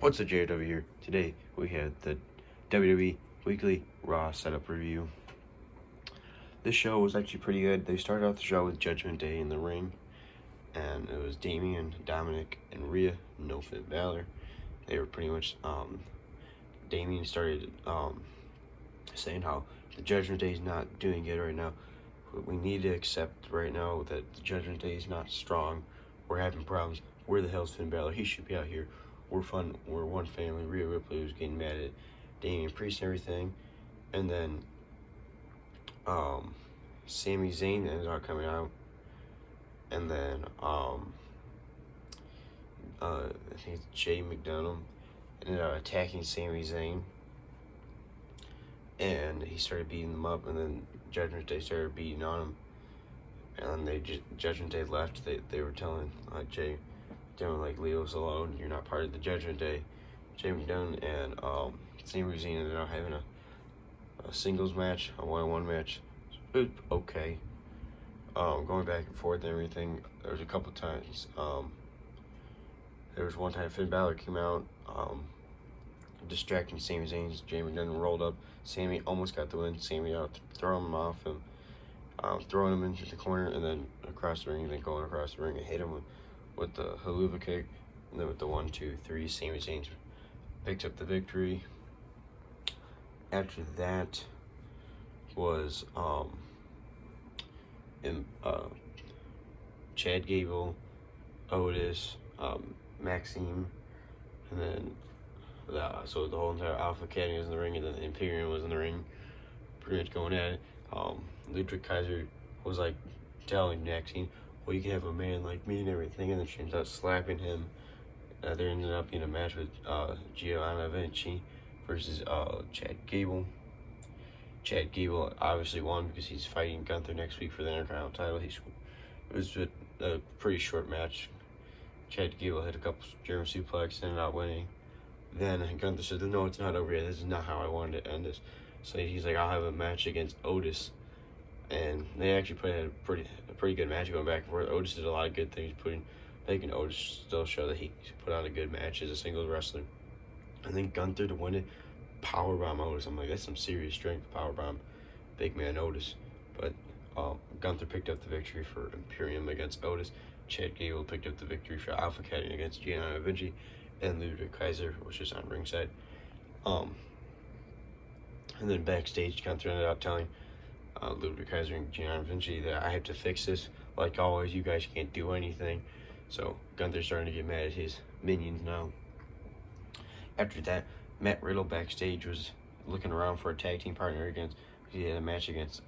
What's up, Jared over here? Today we had the WWE Weekly Raw Setup Review. This show was actually pretty good. They started off the show with Judgment Day in the ring, and it was Damian, Dominic, and Rhea, no Finn Balor. They were pretty much, Damian started saying how the Judgment Day is not doing good right now. We need to accept right now that the Judgment Day is not strong. We're having problems. Where the hell's Finn Balor? He should be out here. We're fun. We're one family. Rhea Ripley was getting mad at Damian Priest and everything, and then Sami Zayn ended up coming out, and then I think it's Jay McDonough ended up attacking Sami Zayn, and he started beating them up, and then Judgment Day started beating on him, and Judgment Day left. They were telling Jay, like, leave us alone. You're not part of the Judgment Day. Jay McDonough and Sami Zayn ended up having a singles match, a one-on-one match. It was okay. Going back and forth and everything. There was a couple times. There was one time Finn Balor came out, distracting Sami Zayn. Jay McDonough rolled up. Sami almost got the win. Sami out, throwing him off and throwing him into the corner, and then across the ring, and then going across the ring and hit him with the haluva kick, and then with the 1, 2, 3, Sami Zayn picked up the victory. After that was Chad Gable, Otis, Maxime, and then so the whole entire Alpha Academy was in the ring, and then the Imperium was in the ring, pretty much going at it. Ludwig Kaiser was like telling Maxine, well, you can have a man like me and everything, and then she ends up slapping him. There ended up being a match with Giovanna Vinci versus Chad Gable. Chad Gable obviously won because he's fighting Gunther next week for the Intercontinental title. It was a pretty short match. Chad Gable hit a couple German suplex and ended up winning. Then Gunther said, no, it's not over yet. This is not how I wanted to end this. So he's like, I'll have a match against Otis. And they actually put in a pretty good match going back and forth. Otis did a lot of good things, making Otis still show that he put on a good match as a singles wrestler. And then Gunther to win it, powerbomb Otis. I'm like, that's some serious strength, powerbomb big man Otis. But Gunther picked up the victory for Imperium against Otis. Chad Gable picked up the victory for Alpha Academy against Giovanna Vinci, and Ludwig Kaiser, which is on ringside. And then backstage, Gunther ended up telling Ludwig Kaiser and Giovanna Vinci that I have to fix this. Like always, you guys can't do anything. So Gunther's starting to get mad at his minions now. After that, Matt Riddle backstage was looking around for a tag team partner he had a match against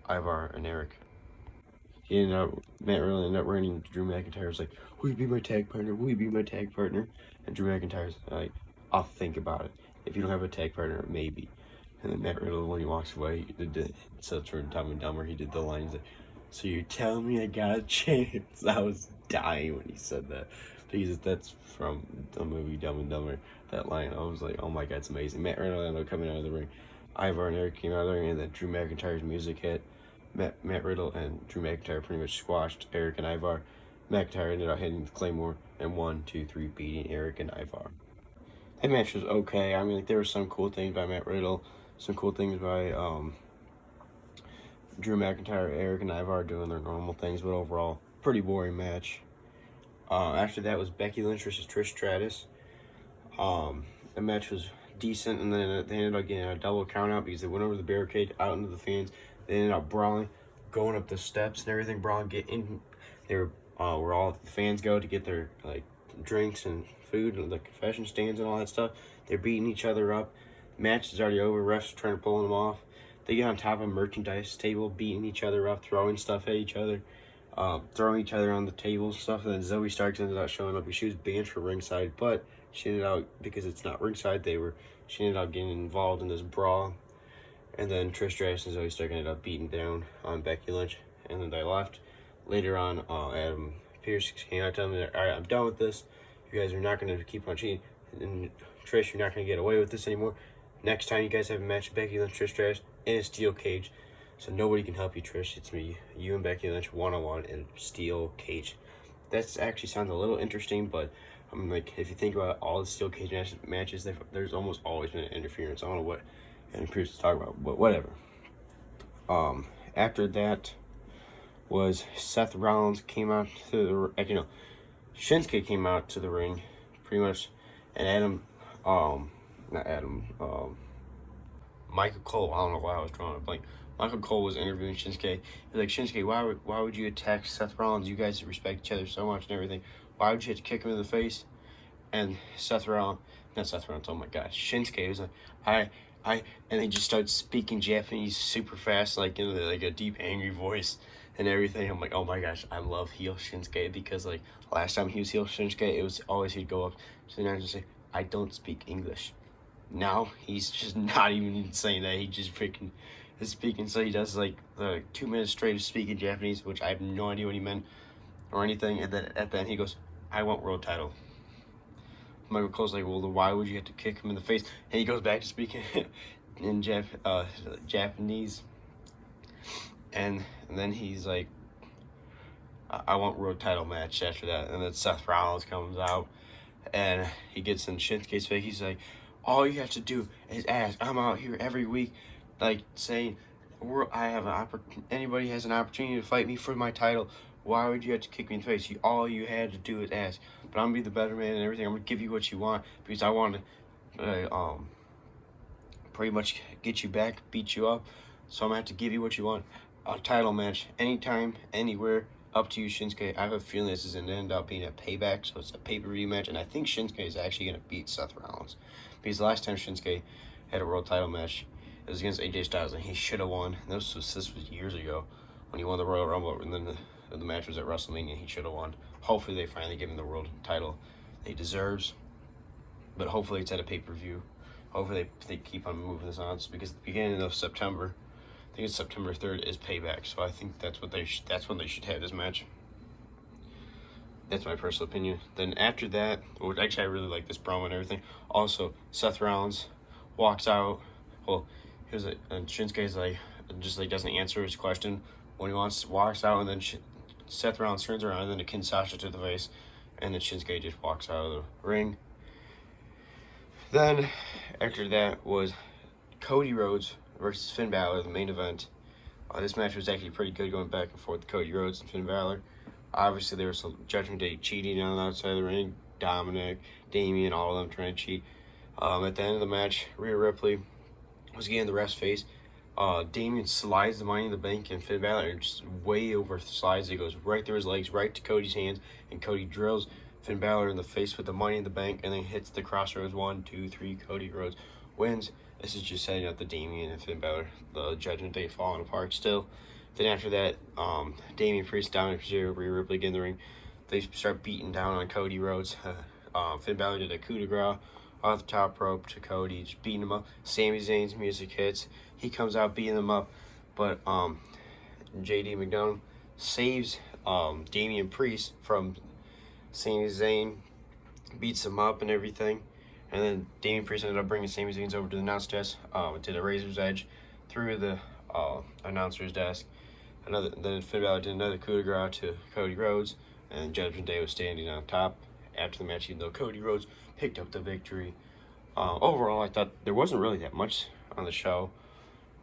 Ivar and Eric. Matt Riddle ended up running to Drew McIntyre. Was like, will you be my tag partner? Will you be my tag partner? And Drew McIntyre's like, I'll think about it. If you don't have a tag partner, maybe. And then Matt Riddle, when he walks away, he did the for Dumb and Dumber. He did the lines like, so you're telling me I got a chance? I was dying when he said that, because that's from the movie Dumb and Dumber. That line, I was like, oh my god, it's amazing. Matt Riddle ended up coming out of the ring. Ivar and Eric came out of the ring, and then Drew McIntyre's music hit. Matt Riddle and Drew McIntyre pretty much squashed Eric and Ivar. McIntyre ended up hitting the Claymore and 1, 2, 3 beating Eric and Ivar. That match was okay. I mean, like, there were some cool things by Matt Riddle, some cool things by Drew McIntyre, Eric and Ivar doing their normal things, but overall, pretty boring match. After that was Becky Lynch versus Trish Stratus. The match was decent, and then they ended up getting a double count out because they went over the barricade out into the fans. They ended up brawling, going up the steps and everything, brawling, they were where all the fans go to get their like drinks and food and the confession stands and all that stuff. They're beating each other up. Match is already over. Refs are trying to pull them off. They get on top of a merchandise table, beating each other up, throwing stuff at each other, throwing each other on the table, stuff. And then Zoe Starks ended up showing up. She was banned for ringside, but she ended up, because it's not ringside, she ended up getting involved in this brawl. And then Trish Stratus and Zoe Stark ended up beating down on Becky Lynch, and then they left. Later on, Adam Pearce came out telling me, all right, I'm done with this. You guys are not going to keep on cheating. And Trish, you're not going to get away with this anymore. Next time you guys have a match, Becky Lynch, Trish Stratus, in a steel cage. So nobody can help you, Trish. It's me, you and Becky Lynch, one-on-one in a steel cage. That's actually sounds a little interesting, but I'm like, if you think about all the steel cage matches, there's almost always been an interference. I don't know what interference to talk about, but whatever. After that was Seth Rollins came out to the, Shinsuke came out to the ring, pretty much, and Michael Cole, I don't know why I was drawing a blank. Michael Cole was interviewing Shinsuke. He was like, Shinsuke, why would you attack Seth Rollins? You guys respect each other so much and everything. Why would you have to kick him in the face? And oh my gosh, Shinsuke was like, and they just started speaking Japanese super fast, like like a deep angry voice and everything. I'm like, oh my gosh, I love heel Shinsuke, because like last time he was heel Shinsuke, it was always he'd go up to the announcer and say, I don't speak English. Now he's just not even saying that. He just freaking is speaking. So he does like the 2 minutes straight of speaking Japanese, which I have no idea what he meant or anything. And then at the end he goes, I want world title. Michael Cole's like, well, then why would you have to kick him in the face? And he goes back to speaking in Japanese. And then he's like, I want world title match after that. And then Seth Rollins comes out and he gets in Shinsuke's face. He's like, all you have to do is ask. I'm out here every week, like saying, anybody has an opportunity to fight me for my title. Why would you have to kick me in the face? All you had to do is ask. But I'm gonna be the better man and everything. I'm gonna give you what you want, because I want to pretty much get you back, beat you up. So I'm gonna have to give you what you want. A title match, anytime, anywhere. Up to you, Shinsuke. I have a feeling this is going to end up being a payback, so it's a pay-per-view match, and I think Shinsuke is actually going to beat Seth Rollins, because the last time Shinsuke had a world title match, it was against AJ Styles, and he should have won. This was years ago when he won the Royal Rumble, and then the match was at WrestleMania. He should have won. Hopefully they finally give him the world title he deserves, but hopefully it's at a pay-per-view. Hopefully they keep on moving this on, because at the beginning of September, I think it's September 3rd, is Payback. So I think that's when they should have this match. That's my personal opinion. Then after that, actually I really like this promo and everything. Also, Seth Rollins walks out. Well, and Shinsuke's doesn't answer his question when he walks out, and then Seth Rollins turns around and then a Kinshasa to the face, and then Shinsuke just walks out of the ring. Then after that was Cody Rhodes versus Finn Balor, the main event. This match was actually pretty good, going back and forth with Cody Rhodes and Finn Balor. Obviously, there was some Judgment Day cheating on the outside of the ring. Dominic, Damian, all of them trying to cheat. At the end of the match, Rhea Ripley was getting the ref's face. Damian slides the Money in the Bank, and Finn Balor just way over slides. It goes right through his legs, right to Cody's hands, and Cody drills Finn Balor in the face with the Money in the Bank, and then hits the Crossroads. 1, 2, 3. Cody Rhodes wins. This is just setting up the Damian and Finn Balor, the Judgment Day falling apart still. Then after that, Damian Priest, Dominic Mysterio, Rhea Ripley get in the ring. They start beating down on Cody Rhodes. Finn Balor did a coup de grace off the top rope to Cody, just beating him up. Sami Zayn's music hits. He comes out beating them up, but JD McDonald saves Damian Priest from Sami Zayn, beats him up and everything. And then Damian Priest ended up bringing Sami Zayn over to the announce desk. Did a razor's edge through the announcer's desk. Then Finn Balor did another coup de grace to Cody Rhodes, and Judgment Day was standing on top after the match, even though Cody Rhodes picked up the victory. Overall, I thought there wasn't really that much on the show.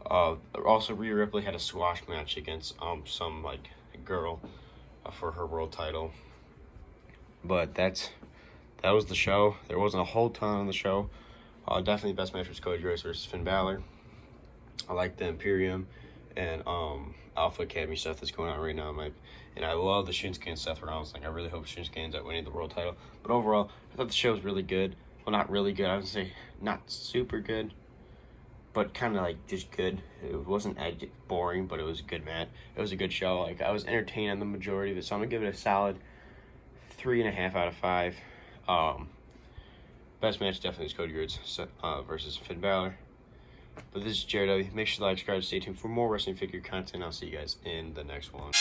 Also, Rhea Ripley had a squash match against some girl for her world title. But that was the show. There wasn't a whole ton on the show. Definitely the best match was Cody Rhodes versus Finn Balor. I like the Imperium and Alpha Academy stuff that's going on right now. And I love the Shinsuke and Seth Rollins thing. I really hope Shinsuke ends up winning the world title. But overall, I thought the show was really good. Well, not really good. I would say not super good, but kind of just good. It wasn't boring, but it was a good match. It was a good show. I was entertained on the majority of it, so I'm gonna give it a solid 3.5 out of 5. Best match definitely was Cody Rhodes versus Finn Balor. But this is Jared W. Make sure to like, subscribe, stay tuned for more wrestling figure content. I'll see you guys in the next one.